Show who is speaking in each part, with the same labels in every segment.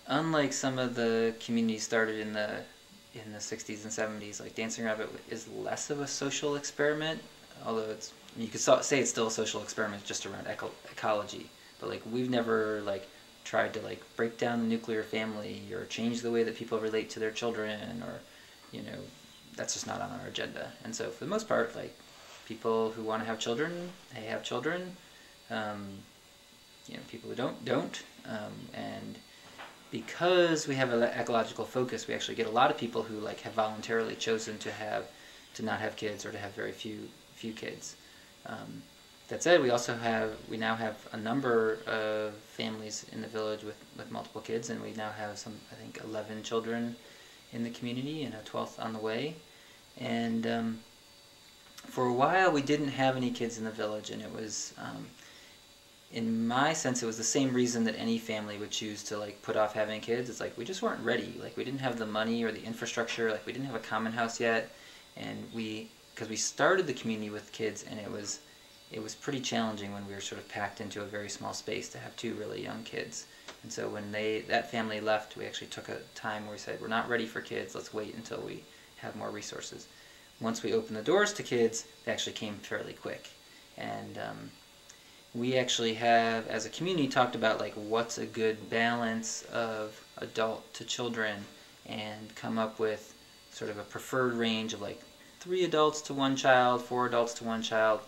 Speaker 1: unlike some of the communities started in the 60s and 70s, like Dancing Rabbit is less of a social experiment, although you could say it's still a social experiment just around ecology. But like we've never like tried to like break down the nuclear family or change the way that people relate to their children, or that's just not on our agenda. And so for the most part, like people who want to have children, they have children. People who don't. And because we have an ecological focus, we actually get a lot of people who like have voluntarily chosen to not have kids or to have very few kids. That said, we now have a number of families in the village with multiple kids, and we now have I think 11 children in the community and a 12th on the way. And for a while we didn't have any kids in the village, and it was in my sense, it was the same reason that any family would choose to like put off having kids. It's like we just weren't ready. Like we didn't have the money or the infrastructure. Like we didn't have a common house yet, and because we started the community with kids, and it was pretty challenging when we were sort of packed into a very small space to have two really young kids. And so when that family left, we actually took a time where we said, we're not ready for kids. Let's wait until we have more resources. Once we opened the doors to kids, they actually came fairly quick. And we actually have, as a community, talked about like what's a good balance of adult to children, and come up with sort of a preferred range of like 3 adults to 1 child, 4 adults to 1 child.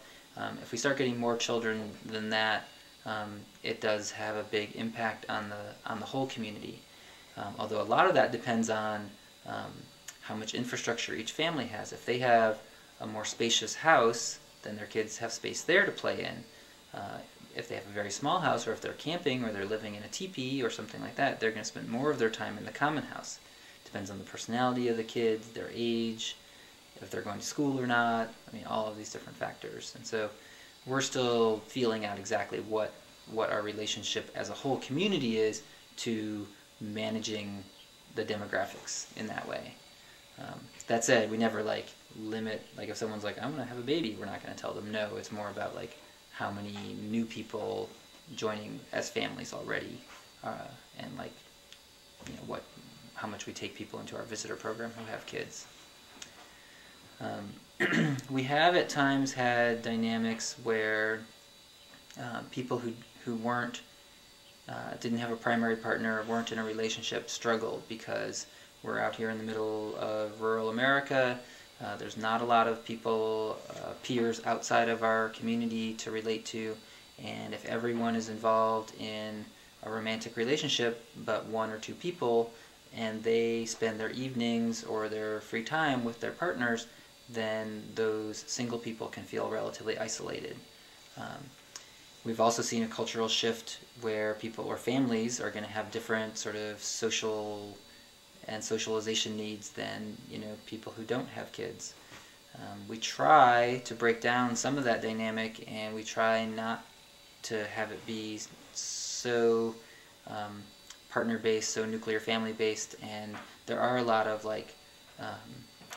Speaker 1: If we start getting more children than that, it does have a big impact on the whole community. Although a lot of that depends on how much infrastructure each family has. If they have a more spacious house, then their kids have space there to play in. If they have a very small house, or if they're camping or they're living in a teepee or something like that, they're going to spend more of their time in the common house. Depends on the personality of the kids, their age, if they're going to school or not. I mean, all of these different factors. And so we're still feeling out exactly what our relationship as a whole community is to managing the demographics in that way. That said, we never like limit, like if someone's like, I'm going to have a baby, we're not going to tell them no. It's more about like how many new people joining as families already, and like how much we take people into our visitor program who have kids. We have at times had dynamics where people who didn't have a primary partner, weren't in a relationship, struggled because we're out here in the middle of rural America. There's not a lot of people, peers outside of our community to relate to, and if everyone is involved in a romantic relationship but 1 or 2 people, and they spend their evenings or their free time with their partners, then those single people can feel relatively isolated. We've also seen a cultural shift where people or families are going to have different sort of social and socialization needs than people who don't have kids. We try to break down some of that dynamic, and we try not to have it be so partner-based, so nuclear family-based, and there are a lot of like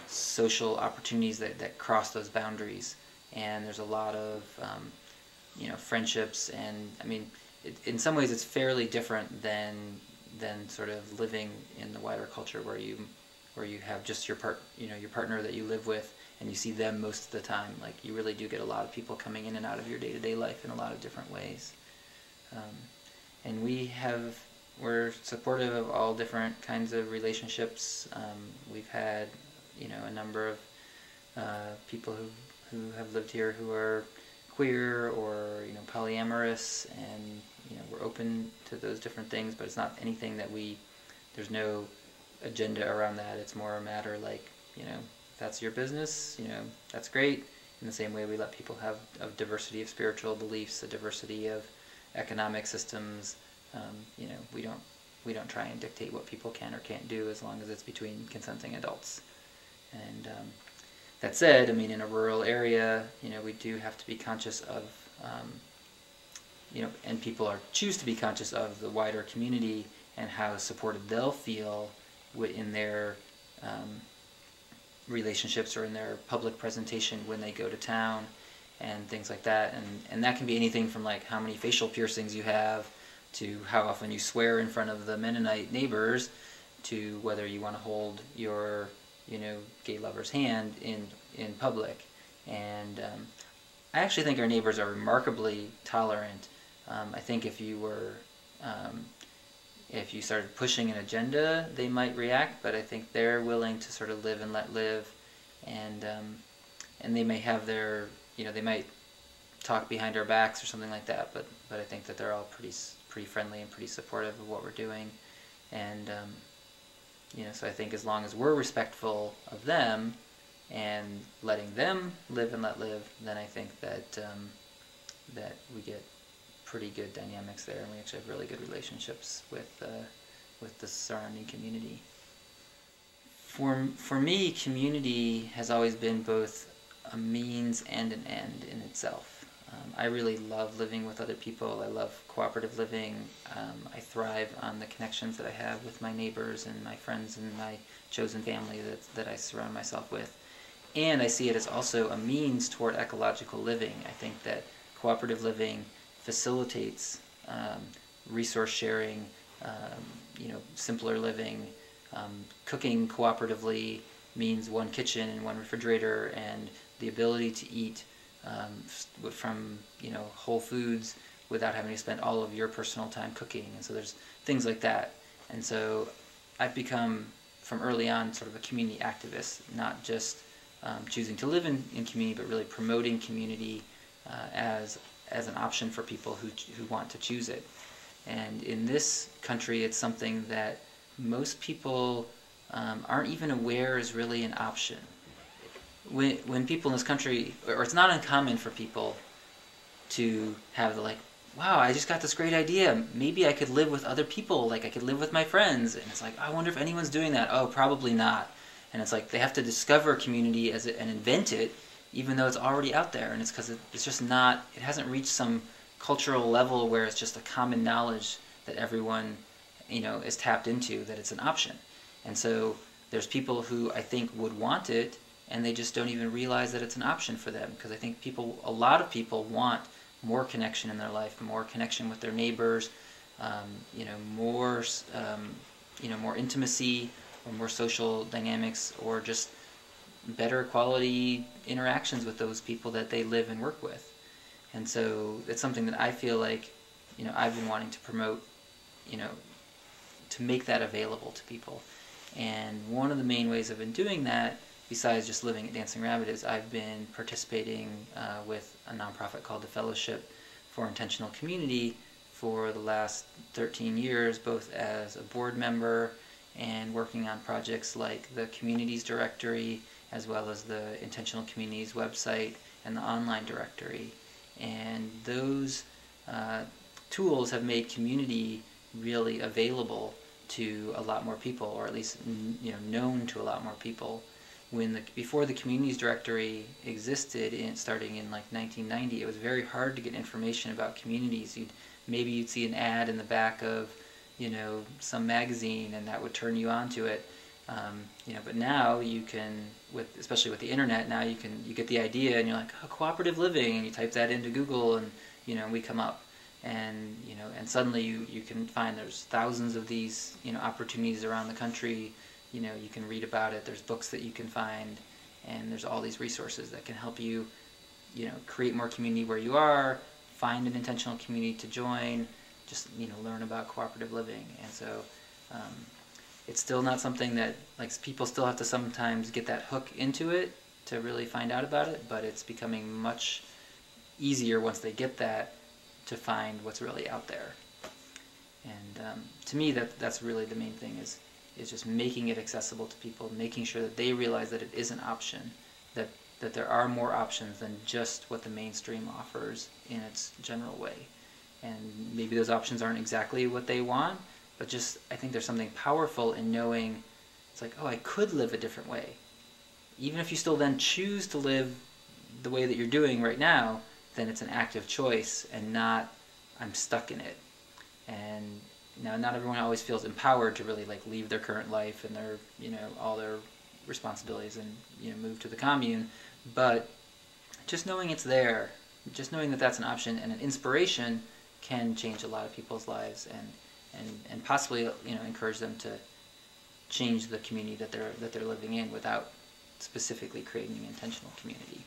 Speaker 1: social opportunities that cross those boundaries, and there's a lot of friendships, and I mean in some ways it's fairly different than sort of living in the wider culture where you have just your partner that you live with, and you see them most of the time. Like you really do get a lot of people coming in and out of your day-to-day life in a lot of different ways, and we're supportive of all different kinds of relationships. We've had a number of people who have lived here who are queer or polyamorous, and we're open to those different things, but it's not anything that there's no agenda around that. It's more a matter like, if that's your business, that's great. In the same way we let people have a diversity of spiritual beliefs, a diversity of economic systems. We don't try and dictate what people can or can't do, as long as it's between consenting adults. And that said, I mean, in a rural area, we do have to be conscious of, and people choose to be conscious of the wider community and how supported they'll feel in their relationships or in their public presentation when they go to town and things like that. And that can be anything from like how many facial piercings you have to how often you swear in front of the Mennonite neighbors, to whether you want to hold your, gay lover's hand in public. And I actually think our neighbors are remarkably tolerant. I think if you started pushing an agenda, they might react, but I think they're willing to sort of live and let live, and they may have their, they might talk behind our backs or something like that, but I think that they're all pretty friendly and pretty supportive of what we're doing, and so I think as long as we're respectful of them and letting them live and let live, then I think that that we get pretty good dynamics there, and we actually have really good relationships with the surrounding community. For me, community has always been both a means and an end in itself. I really love living with other people. I love cooperative living. I thrive on the connections that I have with my neighbors and my friends and my chosen family that I surround myself with. And I see it as also a means toward ecological living. I think that cooperative living facilitates resource sharing, simpler living. Cooking cooperatively means one kitchen and one refrigerator, and the ability to eat from whole foods without having to spend all of your personal time cooking. And so there's things like that. And so I've become, from early on, sort of a community activist, not just choosing to live in community, but really promoting community as an option for people who want to choose it. And in this country, it's something that most people aren't even aware is really an option. When people in this country, or it's not uncommon for people to have wow, I just got this great idea. Maybe I could live with other people, like I could live with my friends. And it's like, I wonder if anyone's doing that. Oh, probably not. And it's like they have to discover community and invent it, even though it's already out there. And it's because it's just not, it hasn't reached some cultural level where it's just a common knowledge that everyone, is tapped into, that it's an option. And so there's people who I think would want it, and they just don't even realize that it's an option for them, because I think a lot of people want more connection in their life, more connection with their neighbors, more intimacy, or more social dynamics, or just better quality interactions with those people that they live and work with. And so it's something that I feel like, I've been wanting to promote, to make that available to people. And one of the main ways I've been doing that, besides just living at Dancing Rabbit, is I've been participating with a nonprofit called the Fellowship for Intentional Community for the last 13 years, both as a board member and working on projects like the Communities Directory, as well as the Intentional Communities website and the online directory. And those tools have made community really available to a lot more people, or at least known to a lot more people. Before the Communities Directory existed, starting in 1990, it was very hard to get information about communities. Maybe you'd see an ad in the back of some magazine, and that would turn you on to it. But now you can, especially with the internet, now you get the idea, and you're like, oh, cooperative living, and you type that into Google, and we come up, and and suddenly you can find there's thousands of these opportunities around the country. You can read about it. There's books that you can find, and there's all these resources that can help you, create more community where you are, find an intentional community to join, just learn about cooperative living. And so it's still not something that people still have to sometimes get that hook into it to really find out about it, but it's becoming much easier once they get that to find what's really out there. And to me, that's really the main thing, is just making it accessible to people, making sure that they realize that it is an option, that there are more options than just what the mainstream offers in its general way. And maybe those options aren't exactly what they want, but just I think there's something powerful in knowing it's like, oh, I could live a different way. Even if you still then choose to live the way that you're doing right now, then it's an active choice and not I'm stuck in it. And now, not everyone always feels empowered to really leave their current life and their all their responsibilities and move to the commune, but just knowing it's there, just knowing that that's an option and an inspiration can change a lot of people's lives and possibly, you know, encourage them to change the community that they're living in without specifically creating an intentional community.